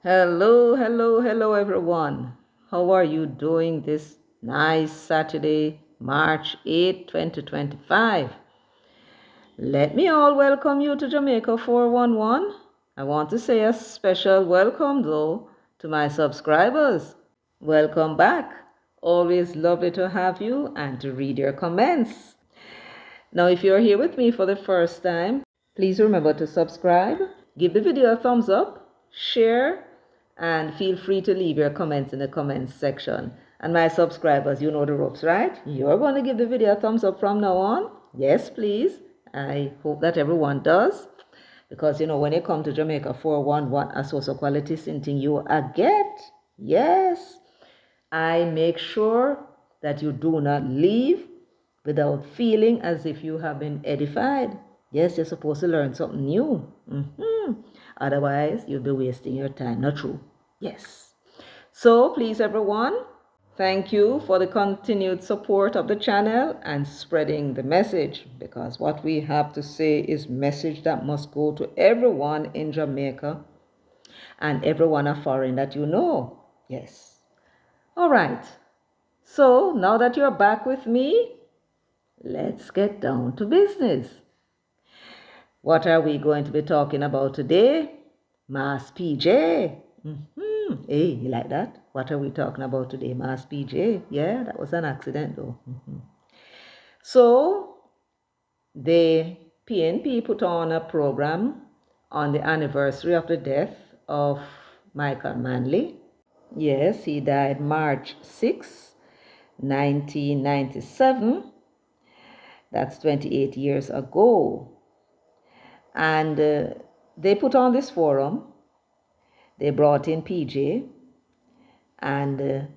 Hello, everyone. How are you doing this nice Saturday, March 8th, 2025? Let me all welcome you to Jamaica 411. I want to say a special welcome, though, to my subscribers. Welcome back. Always lovely to have you and to read your comments. Now, if you're here with me for the first time, please remember to subscribe, give the video a thumbs up, share, and feel free to leave your comments in the comments section. And my subscribers, you know the ropes, right? You're going to give the video a thumbs up from now on. Yes, please. I hope that everyone does. Because, when you come to Jamaica 411, a social quality thing you get. Yes. I make sure that you do not leave without feeling as if you have been edified. Yes, you're supposed to learn something new. Otherwise, you'll be wasting your time. Not true? Yes. So, please, everyone, thank you for the continued support of the channel and spreading the message, because what we have to say is message that must go to everyone in Jamaica and everyone foreign that you know. Yes. All right. So, now that you're back with me, let's get down to business. What are we going to be talking about today? Mass PJ. Hey, you like that? What are we talking about today? Mass PJ. Yeah, that was an accident though. So, the PNP put on a program on the anniversary of the death of Michael Manley. Yes, he died March 6, 1997. That's 28 years ago. And they put on this forum. They brought in PJ. And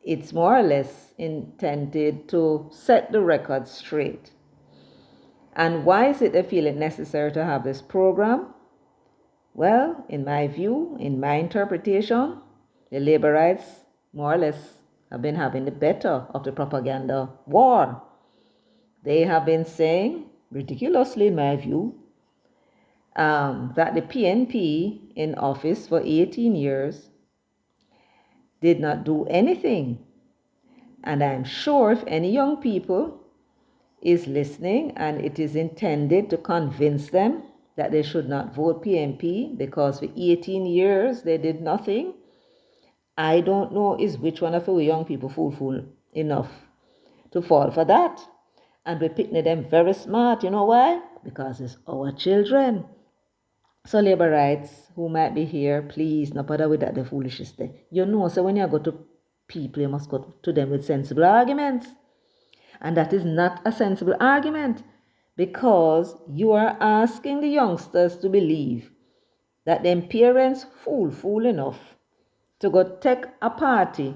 it's more or less intended to set the record straight. And why is it they feel it necessary to have this program? Well, in my view, in my interpretation, the laborites more or less have been having the better of the propaganda war. They have been saying, ridiculously in my view, that the PNP in office for 18 years did not do anything. And I'm sure if any young people is listening and it is intended to convince them that they should not vote PNP because for 18 years they did nothing, I don't know is which one of our young people fool enough to fall for that. And we're picking them very smart. You know why? Because it's our children. So laborites who might be here, please, no bother with that, the foolishness there. So when you go to people, you must go to them with sensible arguments. And that is not a sensible argument, because you are asking the youngsters to believe that them parents fool enough to go take a party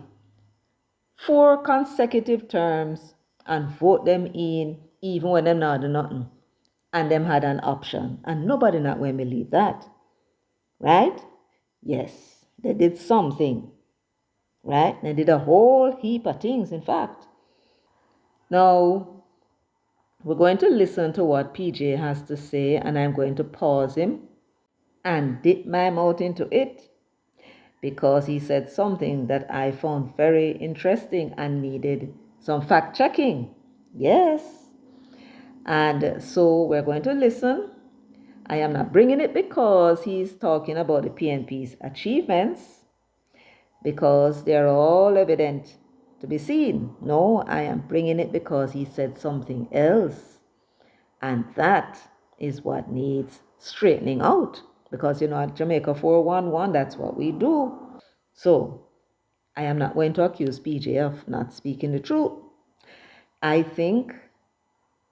4 consecutive terms and vote them in even when them not do nothing. And them had an option. And nobody not going to believe that. Right? Yes, they did something. Right? They did a whole heap of things, in fact. Now, we're going to listen to what PJ has to say, and I'm going to pause him and dip my mouth into it, because he said something that I found very interesting and needed some fact checking. Yes. And so we're going to listen. I am not bringing it because he's talking about the PNP's achievements, because they're all evident to be seen. No, I am bringing it because he said something else. And that is what needs straightening out. Because, at Jamaica 411, that's what we do. So, I am not going to accuse PJ of not speaking the truth. I think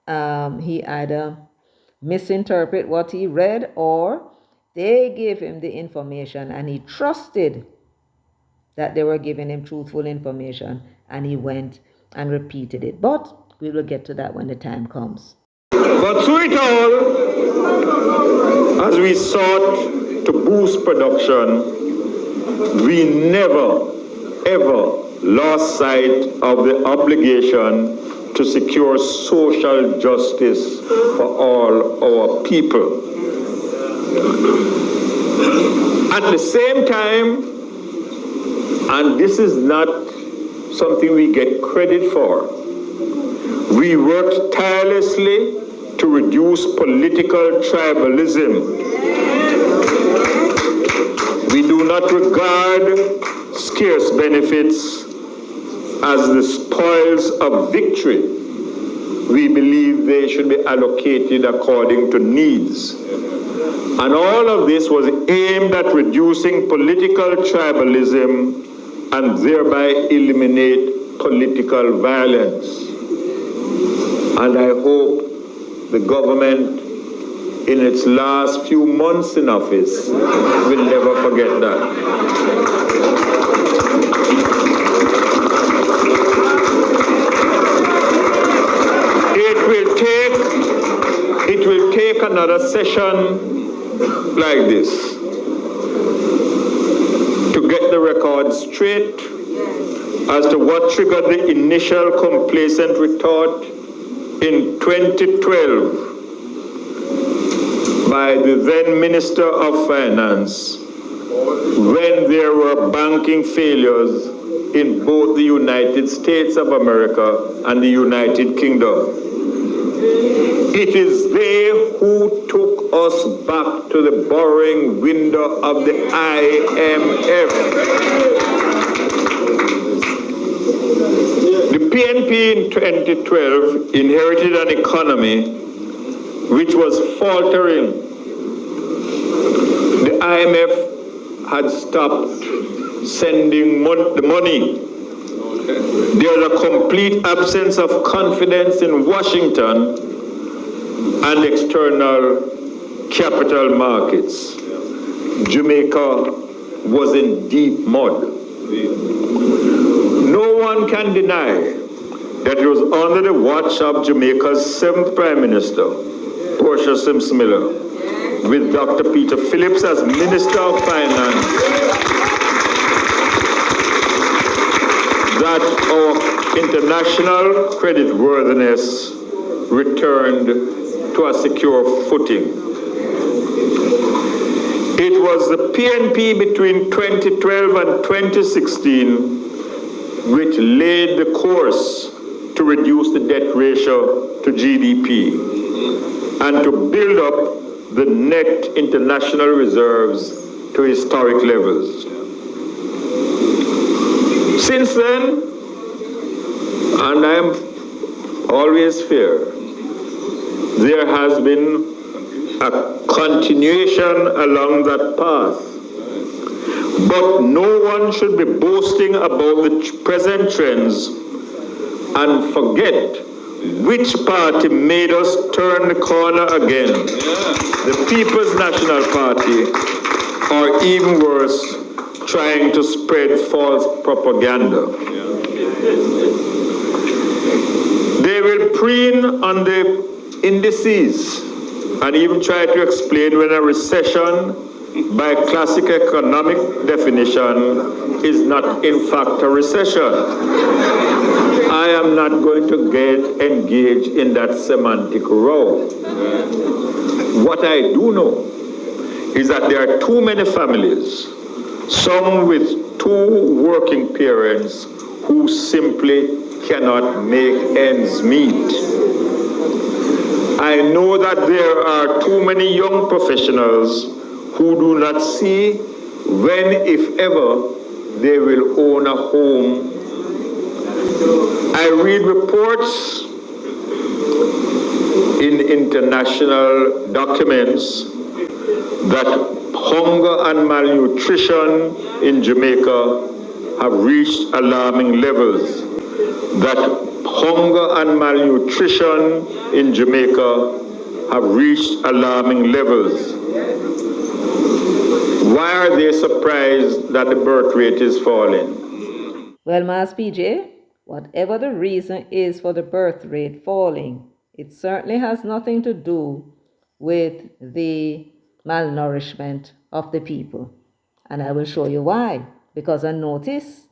he either misinterpret what he read, or they gave him the information and he trusted that they were giving him truthful information, and he went and repeated it. But we will get to that when the time comes. But through it all, as we sought to boost production, we never, ever lost sight of the obligation to secure social justice for all our people. At the same time, and this is not something we get credit for, we worked tirelessly to reduce political tribalism. We do not regard scarce benefits as the spoils of victory. We believe they should be allocated according to needs. And all of this was aimed at reducing political tribalism and thereby eliminate political violence. And I hope the government in its last few months in office will never forget that. It will take another session like this to get the record straight as to what triggered the initial complacent retort in 2012 by the then Minister of Finance when there were banking failures in both the United States of America and the United Kingdom. It is they who took us back to the borrowing window of the IMF. The PNP in 2012 inherited an economy which was faltering. The IMF had stopped sending the money. There's a complete absence of confidence in Washington and external capital markets. Jamaica was in deep mud. No one can deny that it was under the watch of Jamaica's 7th Prime Minister, Portia Simpson Miller, with Dr. Peter Phillips as Minister of Finance, that our international creditworthiness returned to a secure footing. It was the PNP between 2012 and 2016 which laid the course to reduce the debt ratio to GDP and to build up the net international reserves to historic levels. Since then, and I am always fair, there has been a continuation along that path. But no one should be boasting about the present trends and forget which party made us turn the corner again. The People's National Party, or even worse, trying to spread false propaganda. They will preen on the indices and even try to explain when a recession, by classic economic definition, is not in fact a recession. I am not going to get engaged in that semantic row. What I do know is that there are too many families, some with 2 working parents, who simply cannot make ends meet. I know that there are too many young professionals who do not see when, if ever, they will own a home. I read reports in international documents that hunger and malnutrition in Jamaica have reached alarming levels. That hunger and malnutrition in Jamaica have reached alarming levels. Why are they surprised that the birth rate is falling? Well, Mas PJ, whatever the reason is for the birth rate falling, it certainly has nothing to do with the malnourishment of the people. And I will show you why. Because I notice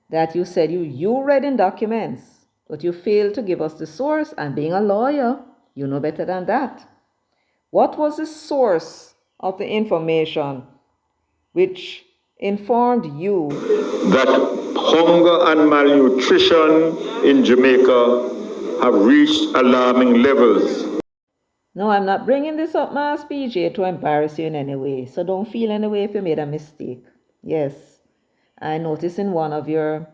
that you said you read in documents, but you failed to give us the source. And being a lawyer, you know better than that. What was the source of the information which informed you that hunger and malnutrition in Jamaica have reached alarming levels. No, I'm not bringing this up, Mass PJ, to embarrass you in any way. So don't feel any way if you made a mistake. Yes, I noticed in one of your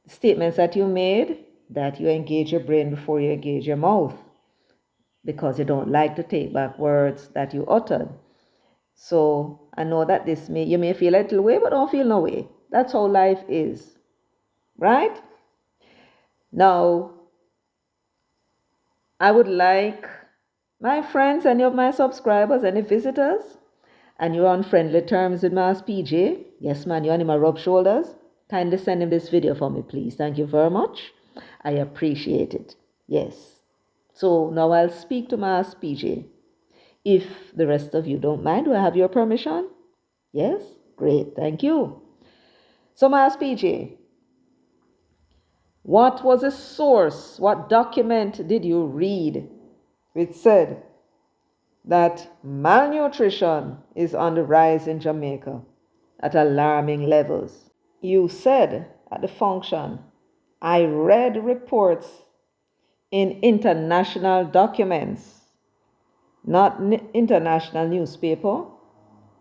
statements that you made that you engage your brain before you engage your mouth because you don't like to take back words that you uttered. So I know that you may feel a little way, but don't feel no way. That's how life is, right? Now, I would like my friends, any of my subscribers, any visitors, and you're on friendly terms with Mass PJ, yes man, you and him are rub shoulders, kindly send him this video for me, please. Thank you very much. I appreciate it. Yes. So now I'll speak to Mass PJ. If the rest of you don't mind, do I have your permission? Yes? Great, thank you. So Mass PJ, what was the source? What document did you read which said that malnutrition is on the rise in Jamaica at alarming levels? You said at the function, I read reports in international documents, not international newspaper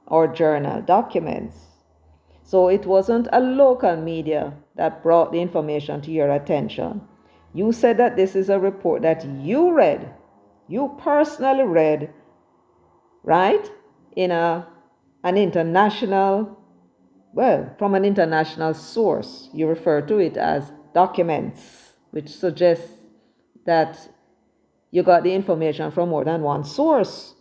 or journal documents. So it wasn't a local media that brought the information to your attention. You said that this is a report that you read, you personally read, right? In an international, well, from an international source. You refer to it as documents, which suggests that you got the information from more than one source.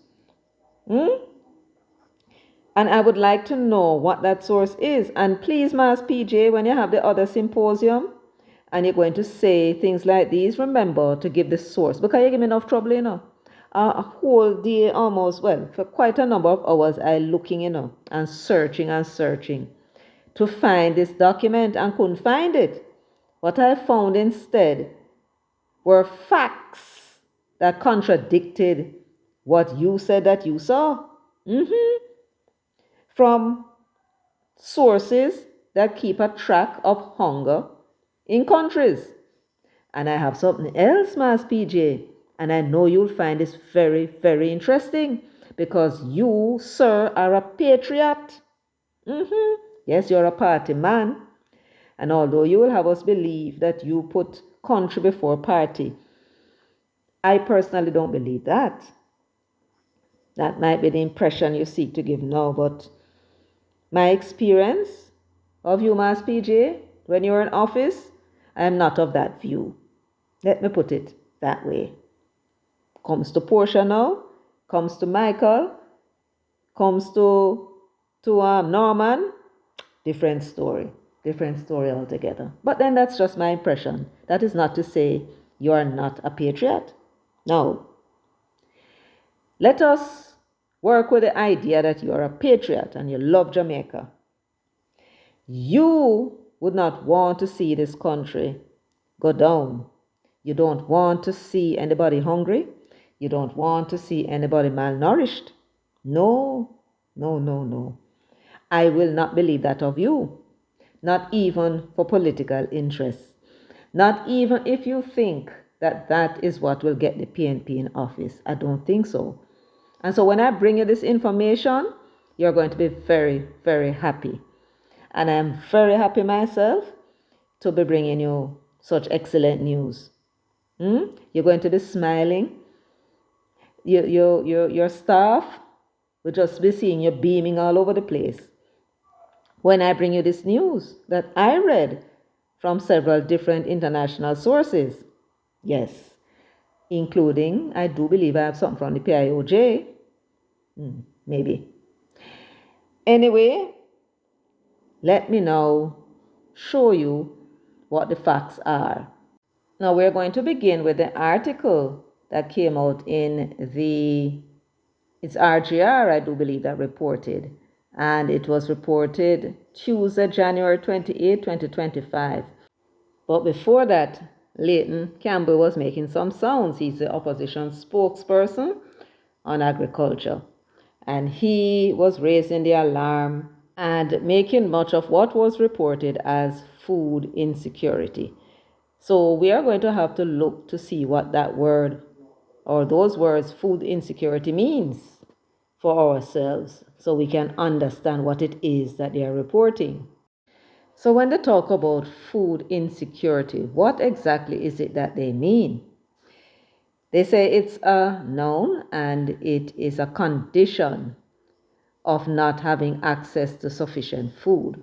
And I would like to know what that source is. And please, Mass PJ, when you have the other symposium and you're going to say things like these, remember to give the source. Because you give me enough trouble, A whole day almost, well, for quite a number of hours, I looking, and searching to find this document and couldn't find it. What I found instead were facts that contradicted what you said that you saw. From sources that keep a track of hunger in countries. And I have something else, Mass PJ, and I know you'll find this very, very interesting because you, sir, are a patriot. Yes, you're a party man. And although you will have us believe that you put country before party, I personally don't believe that. That might be the impression you seek to give now, but my experience of you, Mass PJ, when you're in office, I am not of that view. Let me put it that way. Comes to Portia now, comes to Michael, comes to Norman, different story altogether. But then that's just my impression. That is not to say you are not a patriot. No. Let us work with the idea that you are a patriot and you love Jamaica. You would not want to see this country go down. You don't want to see anybody hungry. You don't want to see anybody malnourished. No. I will not believe that of you. Not even for political interests. Not even if you think that that is what will get the PNP in office. I don't think so. And so when I bring you this information, you're going to be very, very happy. And I'm very happy myself to be bringing you such excellent news. You're going to be smiling. Your staff will just be seeing you beaming all over the place when I bring you this news that I read from several different international sources. Yes, including, I do believe I have something from the PIOJ. Maybe. Anyway, let me now show you what the facts are. Now we're going to begin with the article that came out in it's RGR, I do believe, that reported. And it was reported Tuesday, January 28, 2025. But before that, Leighton Campbell was making some sounds. He's the opposition spokesperson on agriculture. And he was raising the alarm and making much of what was reported as food insecurity. So we are going to have to look to see what that word or those words, food insecurity, means for ourselves so we can understand what it is that they are reporting. So when they talk about food insecurity, what exactly is it that they mean? They say it's a noun and it is a condition of not having access to sufficient food.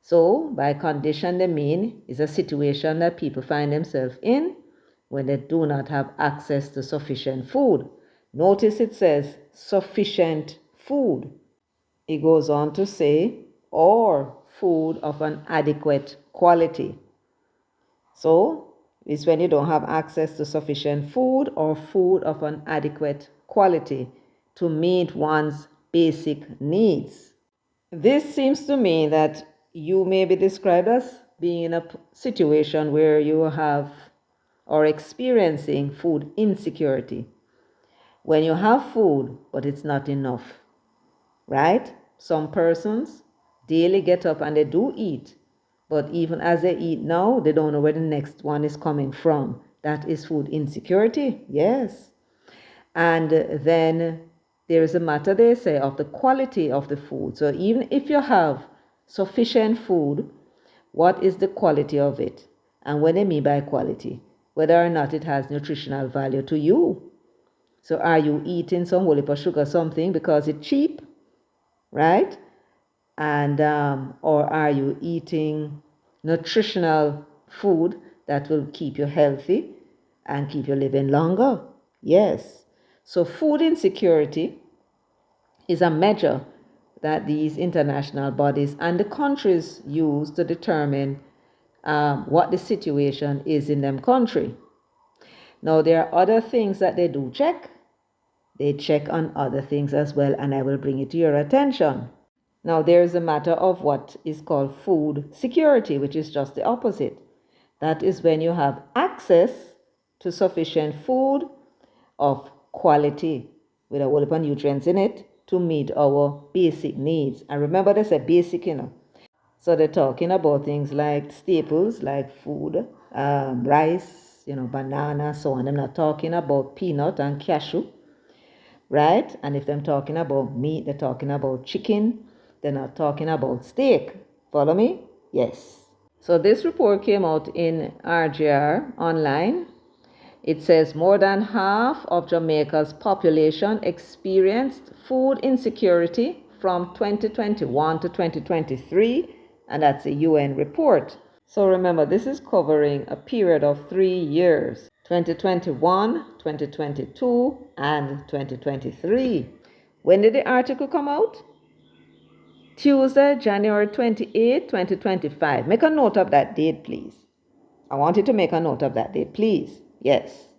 So by condition, they mean is a situation that people find themselves in when they do not have access to sufficient food. Notice it says sufficient food. It goes on to say, or food of an adequate quality. So it's when you don't have access to sufficient food or food of an adequate quality to meet one's basic needs. This seems to me that you may be described as being in a situation where you have or experiencing food insecurity. When you have food, but it's not enough, right? Some persons daily get up and they do eat, but even as they eat now, they don't know where the next one is coming from. That is food insecurity, yes. And then there is a matter, they say, of the quality of the food. So even if you have sufficient food, what is the quality of it? And what they mean by quality, whether or not it has nutritional value to you. So are you eating some whole heap of sugar something because it's cheap, right? And or are you eating nutritional food that will keep you healthy and keep you living longer? Yes. So food insecurity is a measure that these international bodies and the countries use to determine what the situation is in them country. Now there are other things that they do check. They check on other things as well, and I will bring it to your attention. Now there is a matter of what is called food security, which is just the opposite. That is when you have access to sufficient food of quality with a whole heap of nutrients in it to meet our basic needs. And remember, they say basic, So they're talking about things like staples, like food, rice, banana, so on. I'm not talking about peanut and cashew, right? And if they're talking about meat, they're talking about chicken. They're not talking about steak. Follow me? Yes. So this report came out in RGR online. It says more than half of Jamaica's population experienced food insecurity from 2021 to 2023, and that's a UN report. So remember, this is covering a period of 3 years, 2021, 2022, and 2023. When did the article come out? Tuesday, January 28, 2025. Make a note of that date, please. I want you to make a note of that date, please. Yes.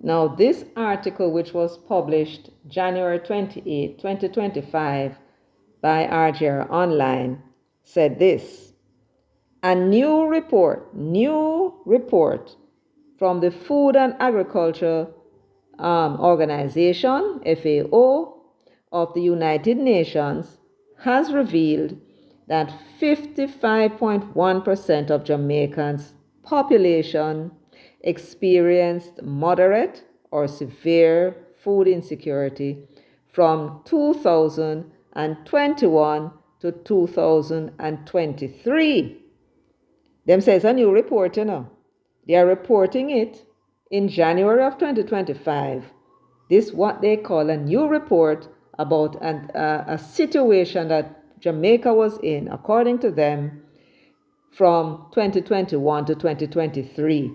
Now, this article, which was published January 28, 2025 by RGR Online, said this. A new report from the Food and Agriculture Organization, FAO, of the United Nations has revealed that 55.1% of Jamaicans' population experienced moderate or severe food insecurity from 2021 to 2023. Them says a new report, They are reporting it in January of 2025. This what they call a new report about a situation that Jamaica was in, according to them, from 2021 to 2023.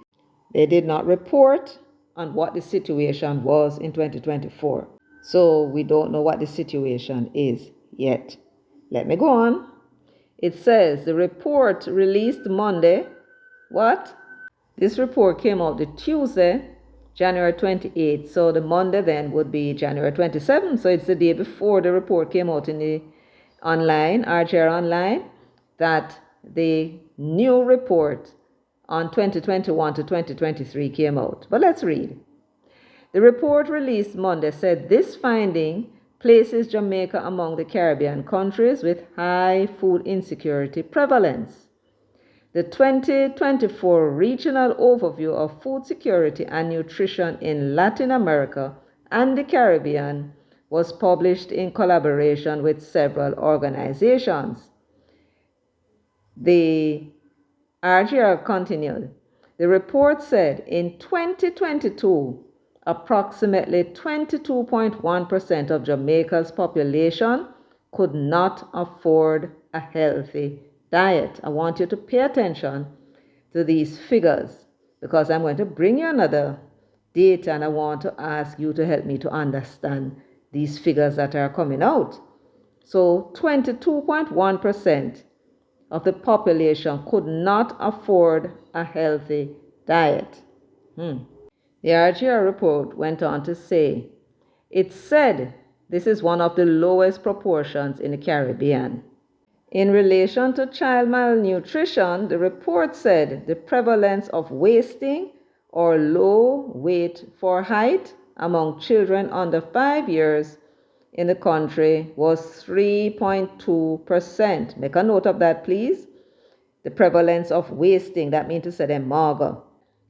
They did not report on what the situation was in 2024. So we don't know what the situation is yet. Let me go on. It says the report released Monday. What? This report came out the Tuesday, January 28th. So the Monday then would be January 27th. So it's the day before the report came out in the online, RGR Online, that the new report on 2021 to 2023 came out. But let's read. The report released Monday said this finding places Jamaica among the Caribbean countries with high food insecurity prevalence. The 2024 Regional Overview of Food Security and Nutrition in Latin America and the Caribbean was published in collaboration with several organizations. The RGR continued. The report said in 2022, approximately 22.1% of Jamaica's population could not afford a healthy diet. I want you to pay attention to these figures because I'm going to bring you another data and I want to ask you to help me to understand these figures that are coming out. So 22.1% of the population could not afford a healthy diet. The RGR report went on to say, it said this is one of the lowest proportions in the Caribbean. In relation to child malnutrition, the report said the prevalence of wasting or low weight for height among children under 5 years in the country was 3.2%. Make a note of that, please. The prevalence of wasting, that means to say them mager.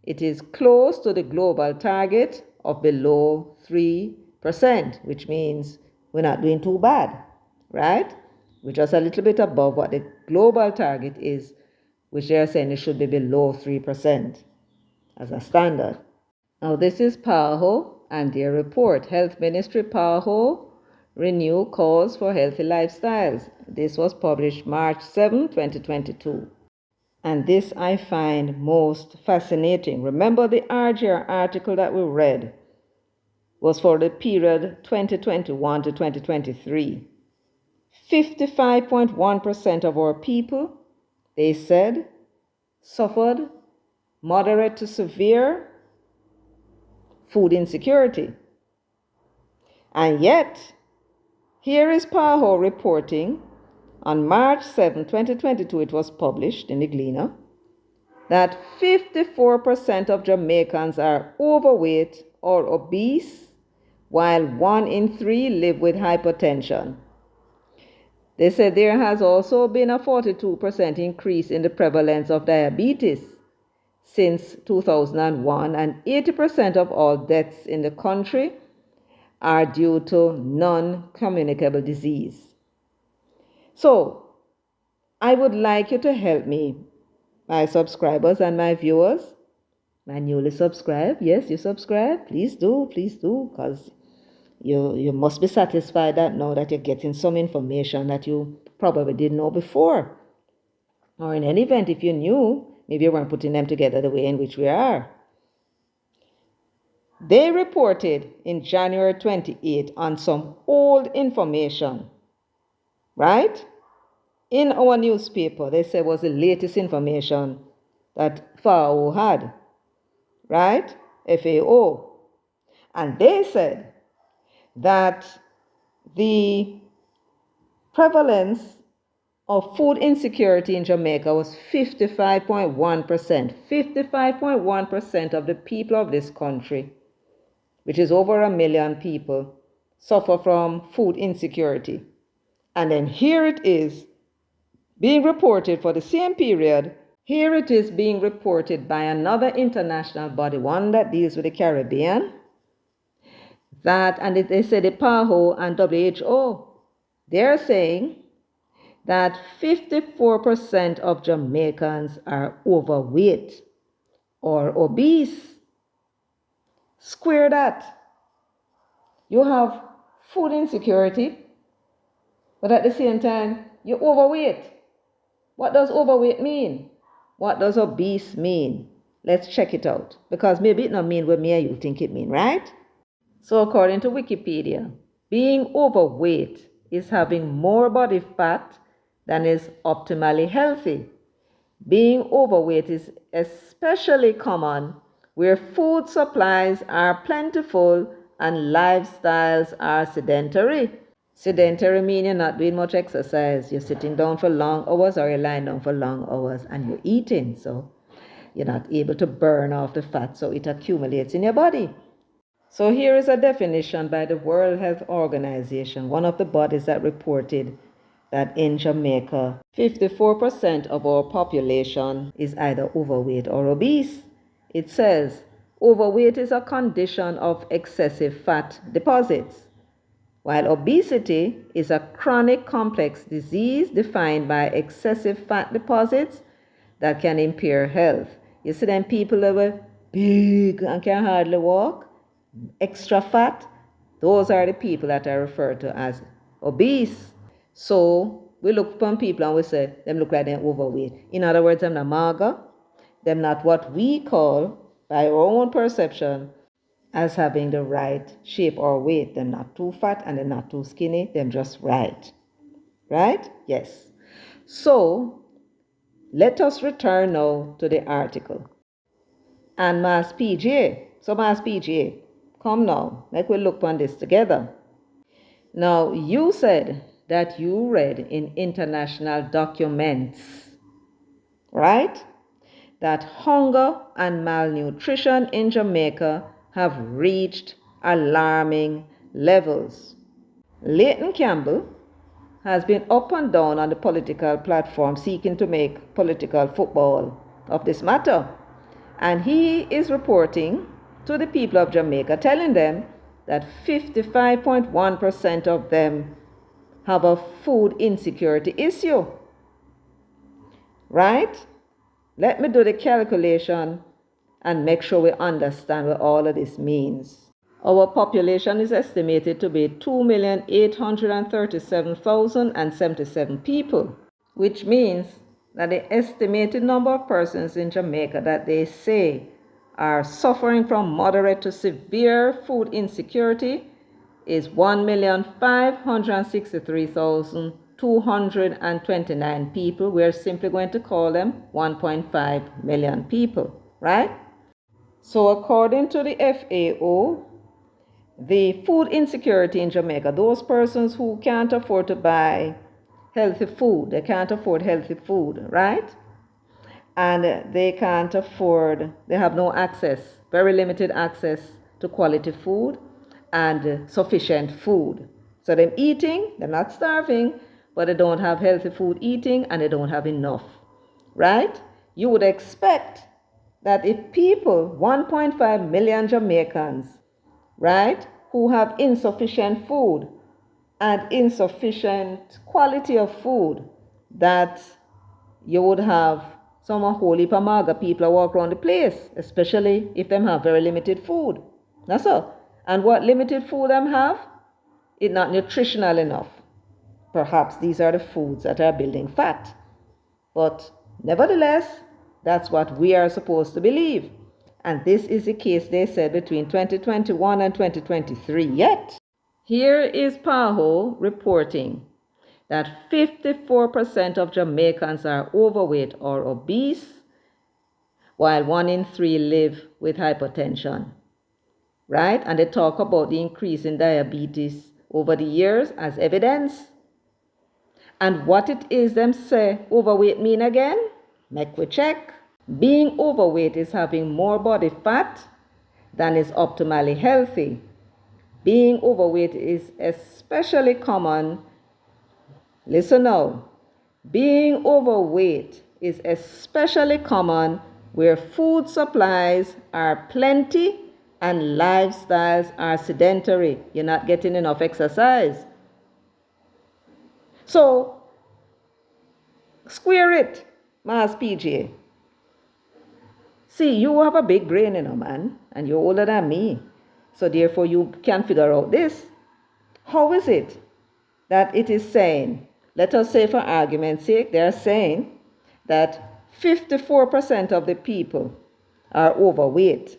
It is close to the global target of below 3%, which means we're not doing too bad, right? We're just a little bit above what the global target is, which they're saying it should be below 3% as a standard. Now, this is PAHO and their report. Health Ministry PAHO renew calls for healthy lifestyles. This was published March 7, 2022. And this I find most fascinating. Remember the RGR article that we read was for the period 2021 to 2023. 55.1% of our people, they said, suffered moderate to severe food insecurity. And yet, here is PAHO reporting on March 7, 2022, it was published in the Gleaner, that 54% of Jamaicans are overweight or obese, while 1 in 3 live with hypertension. They said there has also been a 42% increase in the prevalence of diabetes since 2001, and 80% of all deaths in the country are due to non-communicable disease. So, I would like you to help me, my subscribers and my viewers, my newly subscribed. Yes, you subscribe. Please do, because you must be satisfied that now that you're getting some information that you probably didn't know before. Or in any event, if you knew, maybe you weren't putting them together the way in which we are. They reported in January 28 on some old information, right? In our newspaper, they said was the latest information that FAO had, right? FAO. And they said that the prevalence of food insecurity in Jamaica was 55.1%. 55.1% of the people of this country, which is over 1 million people, suffer from food insecurity. And then here it is being reported for the same period. Here it is being reported by another international body, one that deals with the Caribbean, and they say the PAHO and WHO, they're saying that 54% of Jamaicans are overweight or obese. Square that. You have food insecurity, but at the same time, you're overweight. What does overweight mean? What does obese mean? Let's check it out, because maybe it not mean what me and you think it mean, right? So according to Wikipedia, being overweight is having more body fat than is optimally healthy. Being overweight is especially common where food supplies are plentiful and lifestyles are sedentary. Sedentary means you're not doing much exercise. You're sitting down for long hours or you're lying down for long hours and you're eating. So you're not able to burn off the fat, so it accumulates in your body. So here is a definition by the World Health Organization, one of the bodies that reported that in Jamaica, 54% of our population is either overweight or obese. It says, overweight is a condition of excessive fat deposits, while obesity is a chronic complex disease defined by excessive fat deposits that can impair health. You see them people that were big and can hardly walk, extra fat, those are the people that are referred to as obese. So we look upon people and we say, them look like they're overweight. In other words, them not mager, them not what we call, by our own perception, as having the right shape or weight. Them not too fat and they're not too skinny, them just right. Right? Yes. So let us return now to the article. And Mass PJ. So Mass PJ, come now, make we look on this together. Now, you said that you read in international documents, right, that hunger and malnutrition in Jamaica have reached alarming levels. Leighton Campbell has been up and down on the political platform seeking to make political football of this matter. And he is reporting to the people of Jamaica, telling them that 55.1% of them have a food insecurity issue. Right? Let me do the calculation and make sure we understand what all of this means. Our population is estimated to be 2,837,077 people, which means that the estimated number of persons in Jamaica that they say are suffering from moderate to severe food insecurity is 1,563,229 people. We're simply going to call them 1.5 million people, right? So according to the FAO, the food insecurity in Jamaica, those persons who can't afford to buy healthy food, they can't afford healthy food, right? And they can't afford, they have no access, very limited access to quality food and sufficient food. So they're eating, they're not starving, but they don't have healthy food eating and they don't have enough, right? You would expect that if people, 1.5 million Jamaicans, right, who have insufficient food and insufficient quality of food, that you would have some whole heap of maga people walk around the place, especially if them have very limited food. That's all. And what limited food them have, it's not nutritional enough. Perhaps these are the foods that are building fat. But nevertheless, that's what we are supposed to believe. And this is the case, they said, between 2021 and 2023 yet. Here is PAHO reporting that 54% of Jamaicans are overweight or obese, while 1 in 3 live with hypertension, right? And they talk about the increase in diabetes over the years as evidence. And what it is them say overweight mean again? Make we check. Being overweight is having more body fat than is optimally healthy. Being overweight is especially common. Listen now. Being overweight is especially common where food supplies are plenty and lifestyles are sedentary. You're not getting enough exercise. So, square it, Mass PJ. See, you have a big brain, man, and you're older than me. So therefore, you can figure out this. How is it that it is saying, let us say for argument's sake, they're saying that 54% of the people are overweight.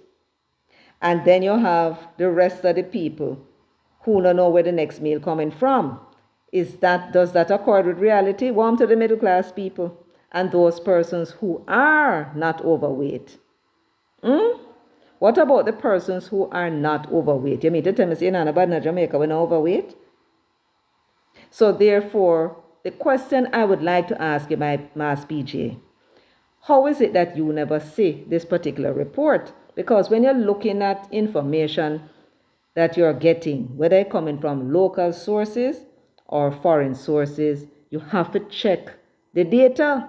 And then you have the rest of the people who don't know where the next meal coming from. Does that accord with reality? Warm to the middle class people and those persons who are not overweight. What about the persons who are not overweight? You mean to tell me say in Jamaica we're not overweight? So therefore, the question I would like to ask you, my Mass PJ, how is it that you never see this particular report? Because when you're looking at information that you're getting, whether it's coming from local sources or foreign sources, you have to check the data.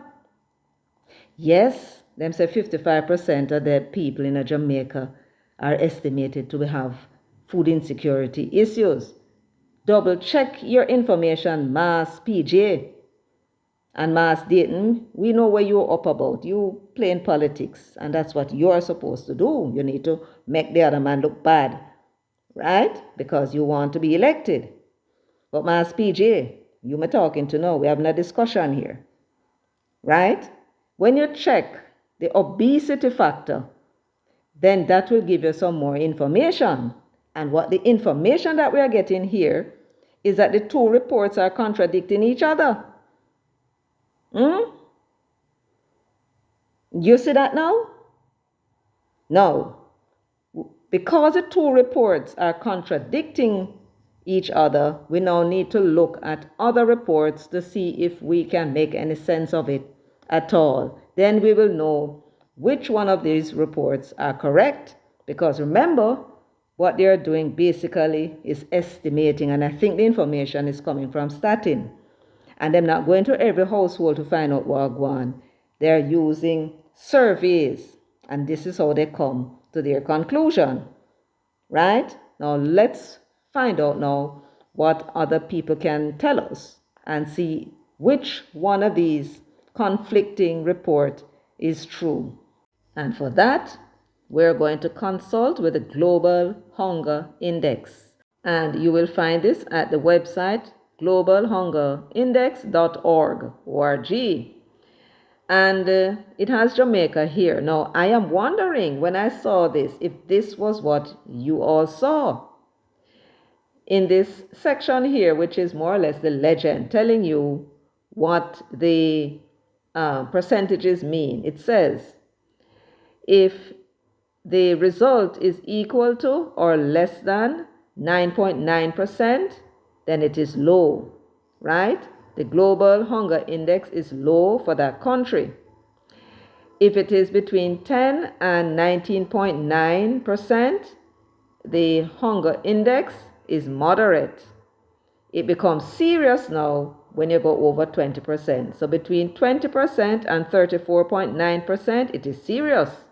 Yes, them say 55% of the people in Jamaica are estimated to have food insecurity issues. Double check your information, Mass PJ and Mass Dayton. We know where you're up about. You playing politics, and that's what you're supposed to do. You need to make the other man look bad, right? Because you want to be elected. But Mass PJ, you me talking to now. We're having a discussion here, right? When you check the obesity factor, then that will give you some more information. And what the information that we are getting here is that the two reports are contradicting each other. You see that now? No. Because the two reports are contradicting each other, we now need to look at other reports to see if we can make any sense of it at all. Then we will know which one of these reports are correct. Because remember, what they are doing basically is estimating, and I think the information is coming from Statin. And they're not going to every household to find out what going on. They're using surveys, and this is how they come to their conclusion, right? Now let's find out now what other people can tell us and see which one of these conflicting reports is true. And for that, we're going to consult with the Global Hunger Index. And you will find this at the website globalhungerindex.org, org. And it has Jamaica here. Now, I am wondering when I saw this, if this was what you all saw. In this section here, which is more or less the legend telling you what the percentages mean, it says, if the result is equal to or less than 9.9%, then it is low, right? The global hunger index is low for that country. If it is between 10 and 19.9%, the hunger index is moderate. It becomes serious now when you go over 20%. So between 20% and 34.9%, it is serious.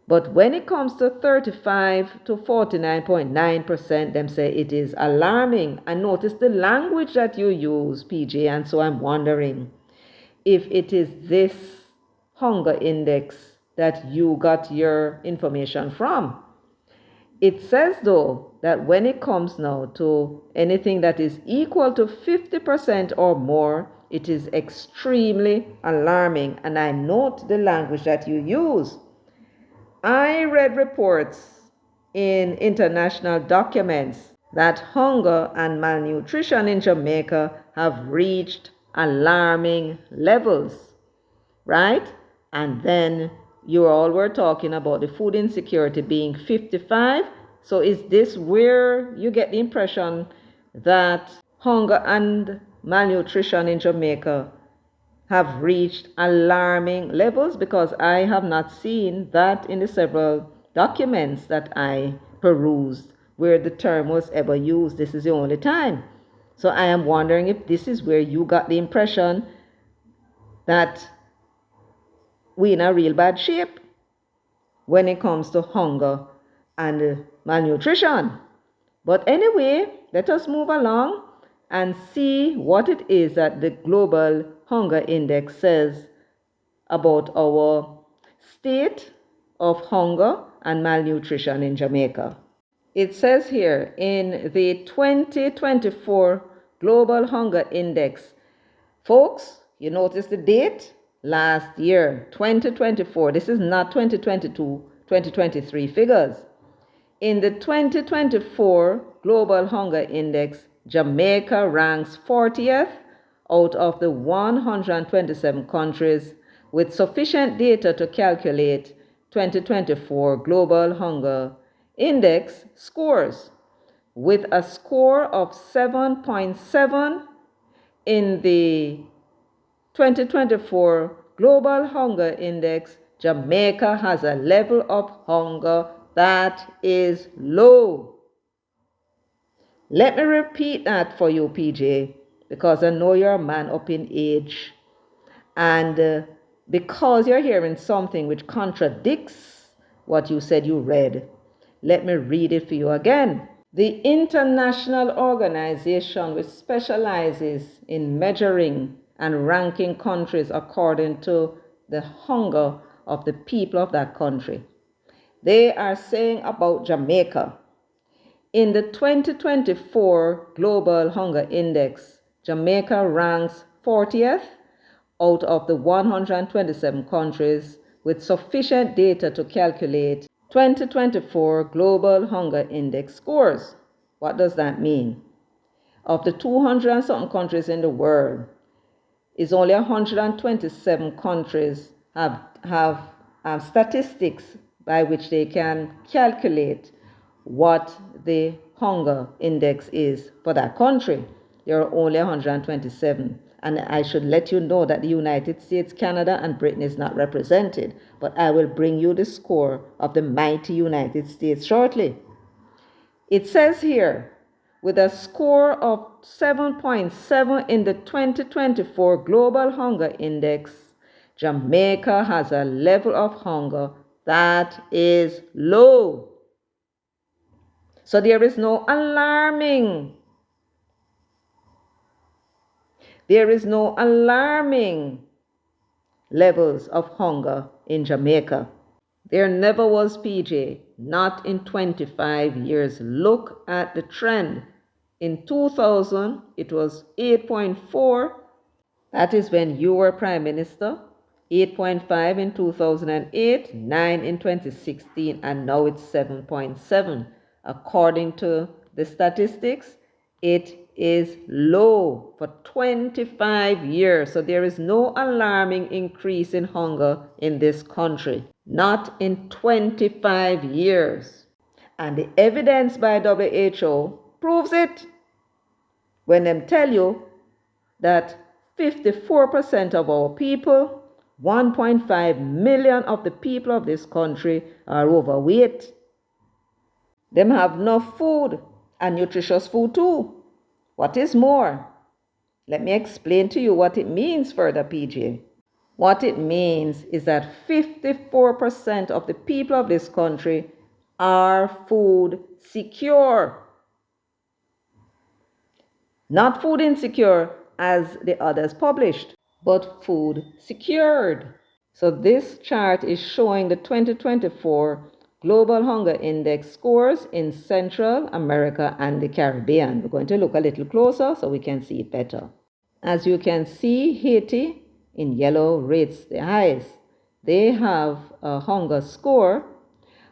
But when it comes to 35 to 49.9%, them say it is alarming. And notice the language that you use, PJ, and so I'm wondering if it is this hunger index that you got your information from. It says, though, that when it comes now to anything that is equal to 50% or more, it is extremely alarming. And I note the language that you use. I read reports in international documents that hunger and malnutrition in Jamaica have reached alarming levels, right? And then you all were talking about the food insecurity being 55. So is this where you get the impression that hunger and malnutrition in Jamaica have reached alarming levels? Because I have not seen that in the several documents that I perused where the term was ever used. This is the only time. So I am wondering if this is where you got the impression that we're in a real bad shape when it comes to hunger and malnutrition. But anyway, let us move along and see what it is that the Global Hunger Index says about our state of hunger and malnutrition in Jamaica. It says here in the 2024 Global Hunger Index, folks, you notice the date? Last year, 2024. This is not 2022, 2023 figures. In the 2024 Global Hunger Index, Jamaica ranks 40th out of the 127 countries with sufficient data to calculate 2024 Global Hunger Index scores. With a score of 7.7 in the 2024 Global Hunger Index, Jamaica has a level of hunger that is low. Let me repeat that for you, PJ, because I know you're a man up in age. And because you're hearing something which contradicts what you said you read, let me read it for you again. The international organization which specializes in measuring and ranking countries according to the hunger of the people of that country. They are saying about Jamaica. In the 2024 Global Hunger Index, Jamaica ranks 40th out of the 127 countries with sufficient data to calculate 2024 Global Hunger Index scores. What does that mean? Of the 200 and something countries in the world, it's only 127 countries have statistics by which they can calculate what the hunger index is for that country. There are only 127. And I should let you know that the United States, Canada, and Britain is not represented. But I will bring you the score of the mighty United States shortly. It says here, with a score of 7.7 in the 2024 Global Hunger Index, Jamaica has a level of hunger that is low. So there is no alarming. There is no alarming levels of hunger in Jamaica. There never was, PJ, not in 25 years. Look at the trend. In 2000, it was 8.4. That is when you were Prime Minister. 8.5 in 2008, 9 in 2016, and now it's 7.7. According to the statistics, it is low for 25 years. So there is no alarming increase in hunger in this country. Not in 25 years. And the evidence by WHO proves it when they tell you that 54% of our people, 1.5 million of the people of this country are overweight. Them have enough food and nutritious food too. What is more? Let me explain to you what it means further, PJ. What it means is that 54% of the people of this country are food secure. Not food insecure as the others published, but food secured. So this chart is showing the 2024 Global Hunger Index scores in Central America and the Caribbean. We're going to look a little closer so we can see it better. As you can see, Haiti in yellow rates the highest. They have a hunger score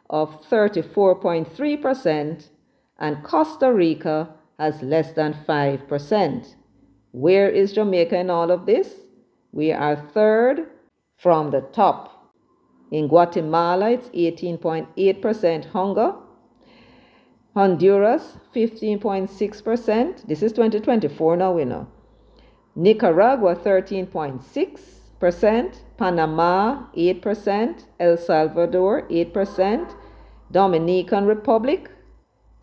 of 34.3%, and Costa Rica has less than 5%. Where is Jamaica in all of this? We are third from the top. In Guatemala, it's 18.8% hunger. Honduras, 15.6%. This is 2024 now, we know. Nicaragua, 13.6%. Panama, 8%. El Salvador, 8%. Dominican Republic,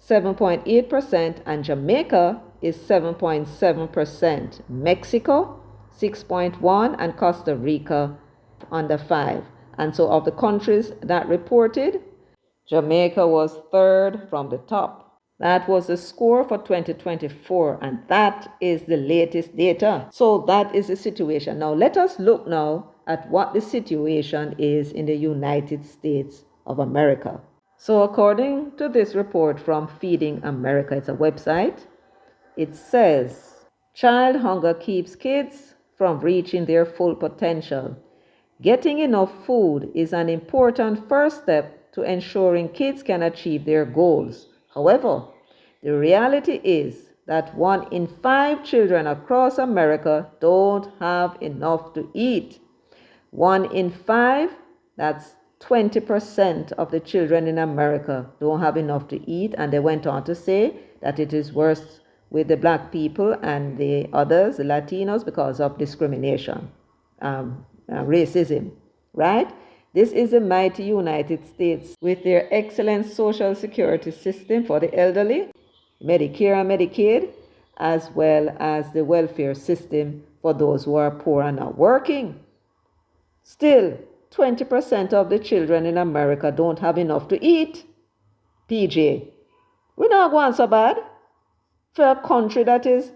7.8%. And Jamaica is 7.7%. Mexico, 6.1%. And Costa Rica, under 5%. And so of the countries that reported, Jamaica was third from the top. That was the score for 2024, and that is the latest data. So that is the situation. Now let us look now at what the situation is in the United States of America. So according to this report from Feeding America, it's a website, it says, child hunger keeps kids from reaching their full potential. Getting enough food is an important first step to ensuring kids can achieve their goals. However, the reality is that 1 in 5 children across America don't have enough to eat. 1 in 5, that's 20% of the children in America don't have enough to eat. And they went on to say that it is worse with the black people and the others, the Latinos, because of discrimination, racism, right? This is the mighty United States with their excellent social security system for the elderly, Medicare and Medicaid, as well as the welfare system for those who are poor and not working. Still, 20% of the children in America don't have enough to eat. PJ, we're not going so bad for a country that is,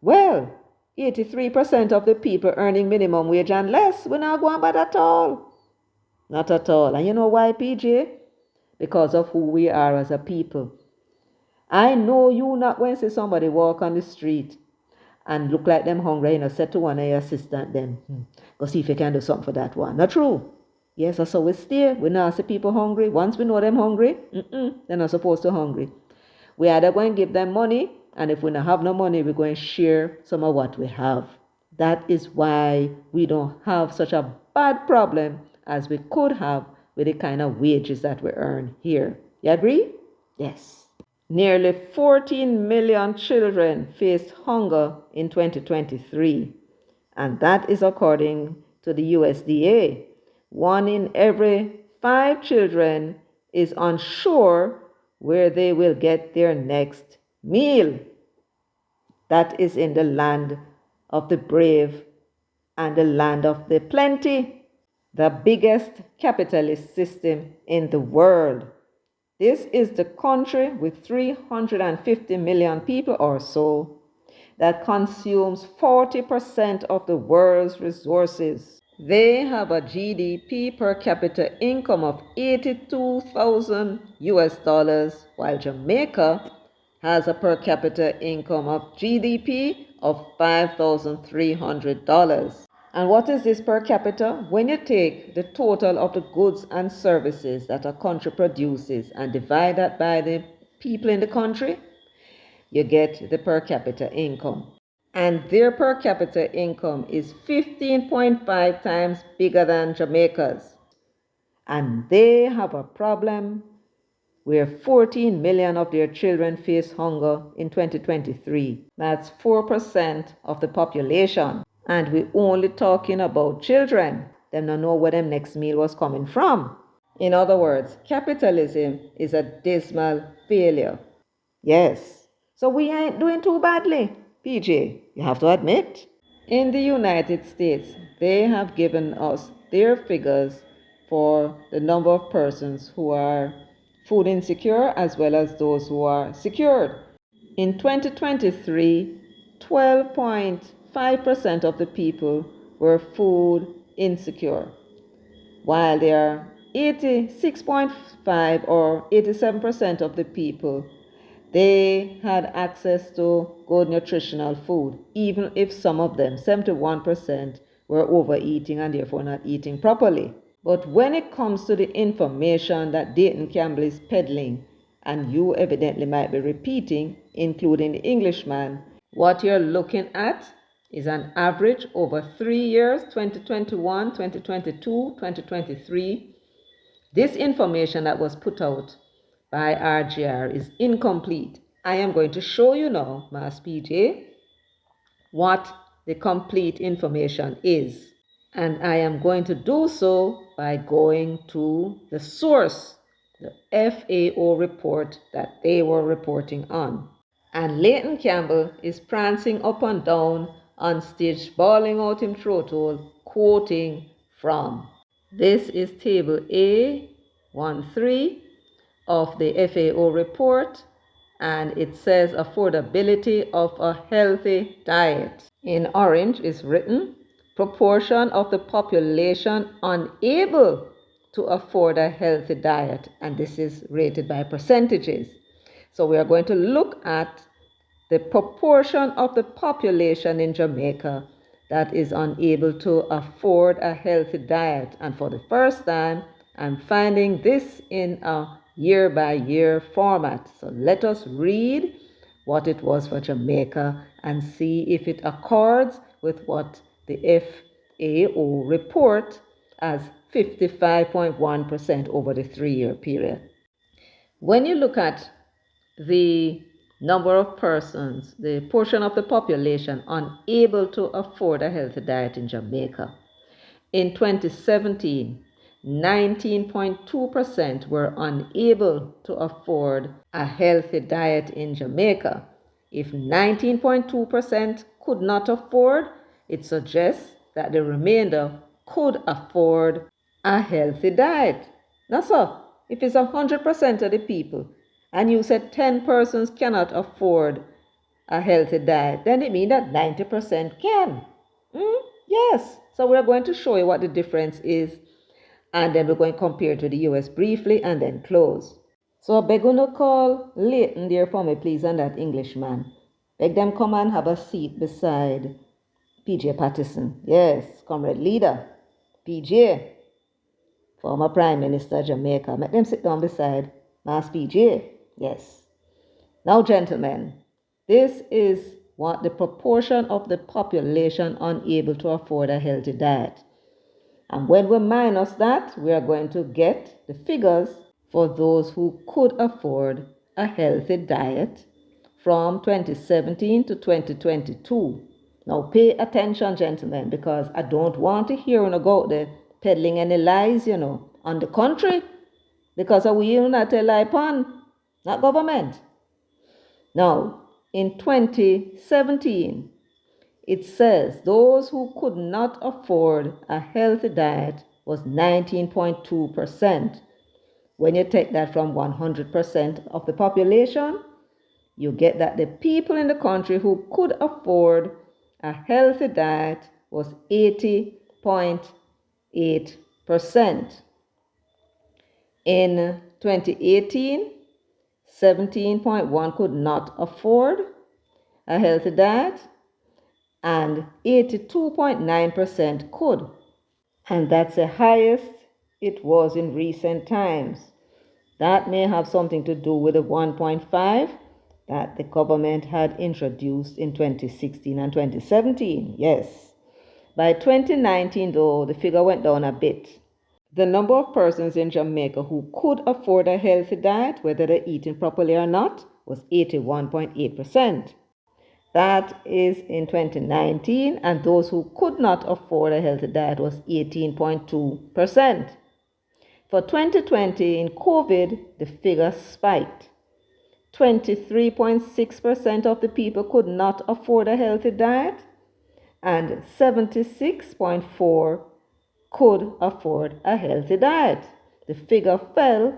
well, 83% of the people earning minimum wage and less. We're not going bad at all. Not at all. And you know why, PJ? Because of who we are as a people. I know you not going to see somebody walk on the street and look like them hungry, say to one of your assistant them, go see if you can do something for that one. Not true. Yes, that's how we stay. We not see people hungry. Once we know them hungry, they're not supposed to hungry. We either going to give them money, and if we don't have no money, we're going to share some of what we have. That is why we don't have such a bad problem as we could have with the kind of wages that we earn here. You agree? Yes. Nearly 14 million children faced hunger in 2023, and that is according to the USDA. 1 in every 5 children is unsure where they will get their next meal. That is in the land of the brave and the land of the plenty, the biggest capitalist system in the world. This is the country with 350 million people or so that consumes 40% of the world's resources. They have a GDP per capita income of 82,000 US dollars, while Jamaica has a per capita income of GDP of $5,300. And what is this per capita? When you take the total of the goods and services that a country produces and divide that by the people in the country, you get the per capita income. And their per capita income is 15.5 times bigger than Jamaica's. And they have a problem where 14 million of their children face hunger in 2023. That's 4% of the population. And we're only talking about children. Them don't know where them next meal was coming from. In other words, capitalism is a dismal failure. Yes. So we ain't doing too badly, PJ. You have to admit. In the United States, they have given us their figures for the number of persons who are food insecure as well as those who are secured. In 2023, 12.5% of the people were food insecure, while there are 86.5 or 87% of the people, they had access to good nutritional food, even if some of them, 71%, were overeating and therefore not eating properly. But when it comes to the information that Dayton Campbell is peddling, and you evidently might be repeating, including the Englishman, what you're looking at is an average over 3 years, 2021, 2022, 2023. This information that was put out by RGR is incomplete. I am going to show you now, Mass PJ, what the complete information is. And I am going to do so by going to the source, the FAO report that they were reporting on. And Leighton Campbell is prancing up and down on stage, bawling out him throat hole, quoting from. This is table A13 of the FAO report, and it says affordability of a healthy diet. In orange is written proportion of the population unable to afford a healthy diet, and this is rated by percentages. So we are going to look at the proportion of the population in Jamaica that is unable to afford a healthy diet. And for the first time, I'm finding this in a year-by-year format. So let us read what it was for Jamaica and see if it accords with what the FAO report as 55.1% over the 3-year period. When you look at the number of persons, the portion of the population unable to afford a healthy diet in Jamaica, in 2017, 19.2% were unable to afford a healthy diet in Jamaica. If 19.2% could not afford, it suggests that the remainder could afford a healthy diet. Now, so if it's 100% of the people, and you said 10 persons cannot afford a healthy diet, then it means that 90% can. Yes. So we're going to show you what the difference is, and then we're going to compare it to the US briefly and then close. So I beg you to call Leighton there for me, please, and that Englishman. Beg them come and have a seat beside PJ Patterson. Yes, comrade leader. PJ, former Prime Minister Jamaica. Make them sit down beside Mass PJ. Yes. Now, gentlemen, this is what the proportion of the population unable to afford a healthy diet. And when we minus that, we are going to get the figures for those who could afford a healthy diet from 2017 to 2022. Now pay attention, gentlemen, because I don't want to hear about the peddling any lies, on the country, because we will not tell lie upon, not government. Now, in 2017, it says those who could not afford a healthy diet was 19.2%. When you take that from 100% of the population, you get that the people in the country who could afford a healthy diet was 80.8%. In 2018, 17.1% could not afford a healthy diet, and 82.9% could. And that's the highest it was in recent times. That may have something to do with the 1.5 that the government had introduced in 2016 and 2017. Yes. By 2019, though, the figure went down a bit. The number of persons in Jamaica who could afford a healthy diet, whether they're eating properly or not, was 81.8%. That is in 2019, and those who could not afford a healthy diet was 18.2%. For 2020, in COVID, the figure spiked. 23.6% of the people could not afford a healthy diet, and 76.4% could afford a healthy diet. The figure fell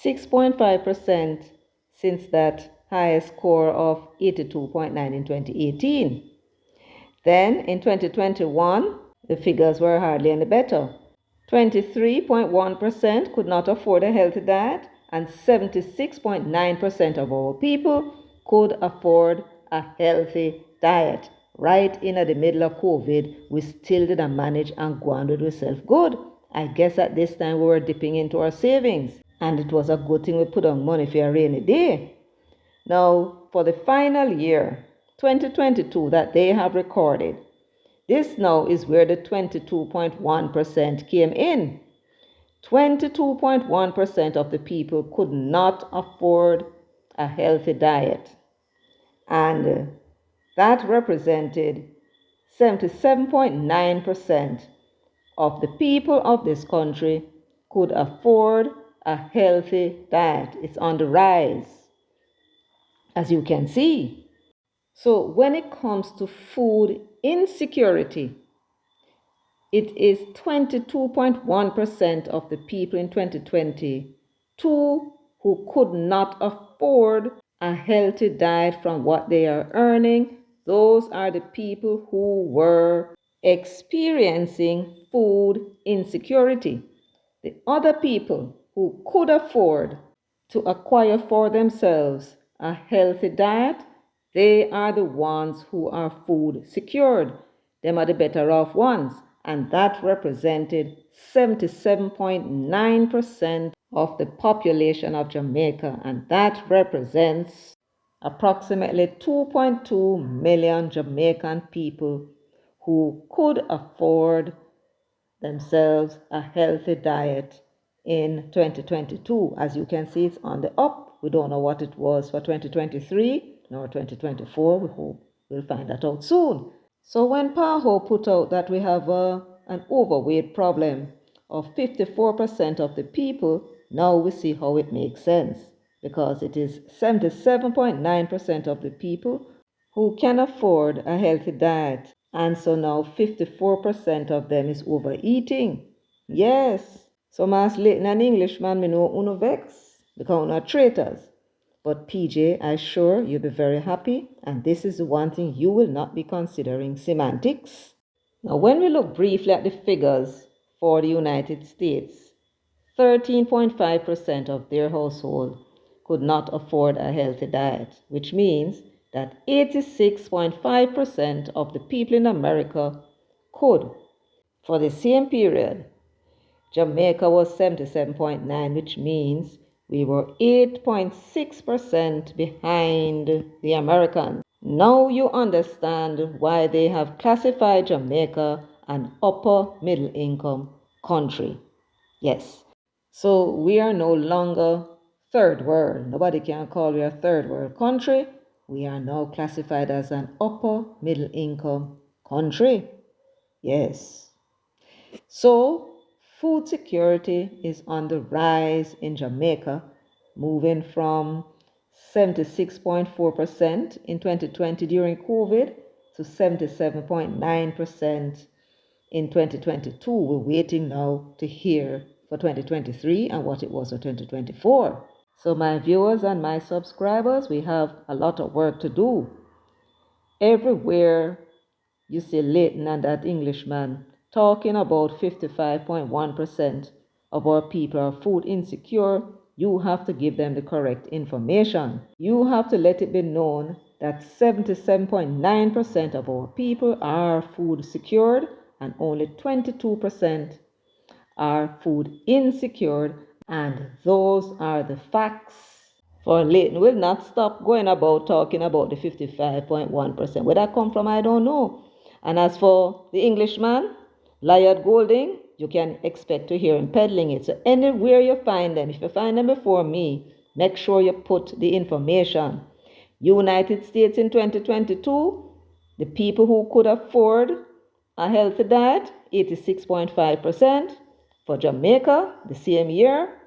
6.5% since that highest score of 82.9 in 2018. Then in 2021, the figures were hardly any better. 23.1% could not afford a healthy diet, and 76.9% of our people could afford a healthy diet. Right in at the middle of COVID, we still didn't manage and go on with ourselves good. I guess at this time we were dipping into our savings, and it was a good thing we put on money for a rainy day. Now, for the final year, 2022, that they have recorded, this now is where the 22.1% came in. 22.1% of the people could not afford a healthy diet. And that represented 77.9% of the people of this country could afford a healthy diet. It's on the rise, as you can see. So when it comes to food insecurity, it is 22.1% of the people in 2022 who could not afford a healthy diet from what they are earning. Those are the people who were experiencing food insecurity. The other people who could afford to acquire for themselves a healthy diet, they are the ones who are food secured. Them are the better off ones. And that represented 77.9% of the population of Jamaica. And that represents approximately 2.2 million Jamaican people who could afford themselves a healthy diet in 2022. As you can see, it's on the up. We don't know what it was for 2023 nor 2024. We hope we'll find that out soon. So when PAHO put out that we have an overweight problem of 54% of the people, now we see how it makes sense, because it is 77.9% of the people who can afford a healthy diet. And so now 54% of them is overeating. Yes. So mas Leighton an Englishman, me know uno vex, because uno are traitors. But PJ, I assure you'll be very happy, and this is the one thing you will not be considering: semantics. Now, when we look briefly at the figures for the United States, 13.5% of their household could not afford a healthy diet, which means that 86.5% of the people in America could. For the same period, Jamaica was 77.9, which means we were 8.6% behind the Americans. Now you understand why they have classified Jamaica an upper middle income country. Yes. So we are no longer third world. Nobody can call we a third world country. We are now classified as an upper middle income country. Yes. So food security is on the rise in Jamaica, moving from 76.4% in 2020 during COVID to 77.9% in 2022. We're waiting now to hear for 2023 and what it was for 2024. So my viewers and my subscribers, we have a lot of work to do. Everywhere you see Leighton and that Englishman talking about 55.1% of our people are food insecure, you have to give them the correct information. You have to let it be known that 77.9% of our people are food secured and only 22% are food insecure, and those are the facts. For Leighton will not stop going about talking about the 55.1%. Where that come from, I don't know. And as for the Englishman, Lyod Golding, you can expect to hear him peddling it. So anywhere you find them, if you find them before me, make sure you put the information. United States in 2022, the people who could afford a healthy diet, 86.5%. For Jamaica, the same year,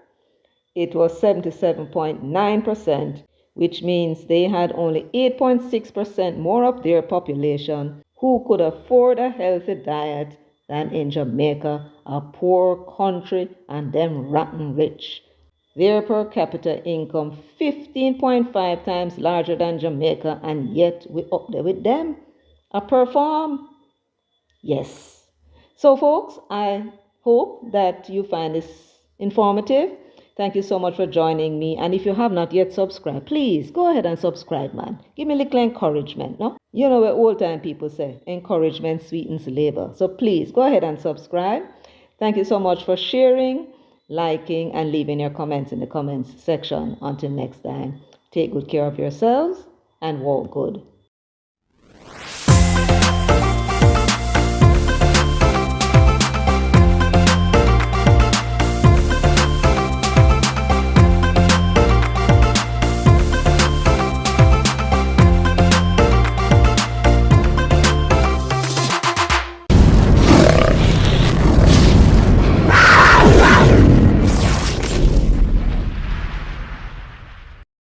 it was 77.9%, which means they had only 8.6% more of their population who could afford a healthy diet than in Jamaica, a poor country and them rotten rich. Their per capita income 15.5 times larger than Jamaica, and yet we up there with them. A perform. Yes. So folks, I hope that you find this informative. Thank you so much for joining me. And if you have not yet subscribed, please go ahead and subscribe, man. Give me a little encouragement, no? You know what old time people say, encouragement sweetens labor. So please go ahead and subscribe. Thank you so much for sharing, liking, and leaving your comments in the comments section. Until next time, take good care of yourselves and walk good.